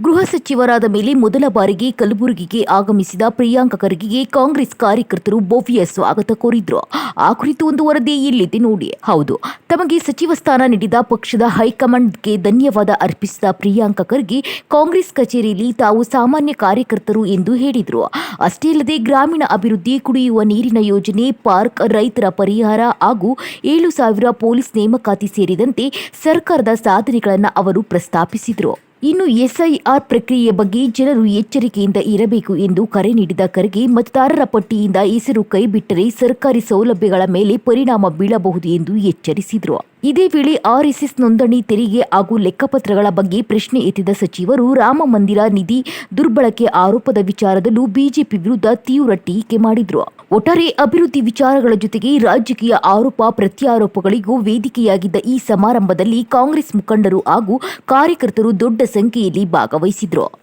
ಗೃಹ ಸಚಿವರಾದ ಮೇಲೆ ಮೊದಲ ಬಾರಿಗೆ ಕಲಬುರಗಿಗೆ ಆಗಮಿಸಿದ ಪ್ರಿಯಾಂಕ ಖರ್ಗೆಗೆ ಕಾಂಗ್ರೆಸ್ ಕಾರ್ಯಕರ್ತರು ಭವ್ಯ ಸ್ವಾಗತ ಕೋರಿದ್ರು. ಆ ಕುರಿತು ಒಂದು ವರದಿ ಇಲ್ಲಿದೆ ನೋಡಿ. ಹೌದು, ತಮಗೆ ಸಚಿವ ಸ್ಥಾನ ನೀಡಿದ ಪಕ್ಷದ ಹೈಕಮಾಂಡ್ಗೆ ಧನ್ಯವಾದ ಅರ್ಪಿಸಿದ ಪ್ರಿಯಾಂಕ ಖರ್ಗೆ ಕಾಂಗ್ರೆಸ್ ಕಚೇರಿಯಲ್ಲಿ ತಾವು ಸಾಮಾನ್ಯ ಕಾರ್ಯಕರ್ತರು ಎಂದು ಹೇಳಿದರು. ಅಷ್ಟೇ ಅಲ್ಲದೆ ಗ್ರಾಮೀಣ ಅಭಿವೃದ್ಧಿ, ಕುಡಿಯುವ ನೀರಿನ ಯೋಜನೆ, ಪಾರ್ಕ್, ರೈತರ ಪರಿಹಾರ ಹಾಗೂ 7,000 ಪೊಲೀಸ್ ನೇಮಕಾತಿ ಸೇರಿದಂತೆ ಸರ್ಕಾರದ ಸಾಧನೆಗಳನ್ನು ಅವರು ಪ್ರಸ್ತಾಪಿಸಿದರು. ಇನ್ನು ಎಸ್ಐಆರ್ ಪ್ರಕ್ರಿಯೆಯ ಬಗ್ಗೆ ಜನರು ಎಚ್ಚರಿಕೆಯಿಂದ ಇರಬೇಕು ಎಂದು ಕರೆ ನೀಡಿದ ಖರ್ಗೆ ಮತದಾರರ ಪಟ್ಟಿಯಿಂದ ಹೆಸರು ಕೈಬಿಟ್ಟರೆ ಸರ್ಕಾರಿ ಸೌಲಭ್ಯಗಳ ಮೇಲೆ ಪರಿಣಾಮ ಬೀಳಬಹುದು ಎಂದು ಎಚ್ಚರಿಸಿದರು. ಇದೇ ವೇಳೆ ಆರ್ಎಸ್ಎಸ್ ನೋಂದಣಿ, ತೆರಿಗೆ ಹಾಗೂ ಲೆಕ್ಕಪತ್ರಗಳ ಬಗ್ಗೆ ಪ್ರಶ್ನೆ ಎತ್ತಿದ ಸಚಿವರು ರಾಮ ಮಂದಿರ ನಿಧಿ ದುರ್ಬಳಕೆ ಆರೋಪದ ವಿಚಾರದಲ್ಲೂ ಬಿಜೆಪಿ ವಿರುದ್ಧ ತೀವ್ರ ಟೀಕೆ ಮಾಡಿದರು. ಒಟ್ಟಾರೆ ಅಭಿವೃದ್ಧಿ ವಿಚಾರಗಳ ಜೊತೆಗೆ ರಾಜಕೀಯ ಆರೋಪ ಪ್ರತ್ಯಾರೋಪಗಳಿಗೂ ವೇದಿಕೆಯಾಗಿದ್ದ ಈ ಸಮಾರಂಭದಲ್ಲಿ ಕಾಂಗ್ರೆಸ್ ಮುಖಂಡರು ಹಾಗೂ ಕಾರ್ಯಕರ್ತರು ದೊಡ್ಡ ಸಂಖ್ಯೆಯಲ್ಲಿ ಭಾಗವಹಿಸಿದ್ರು.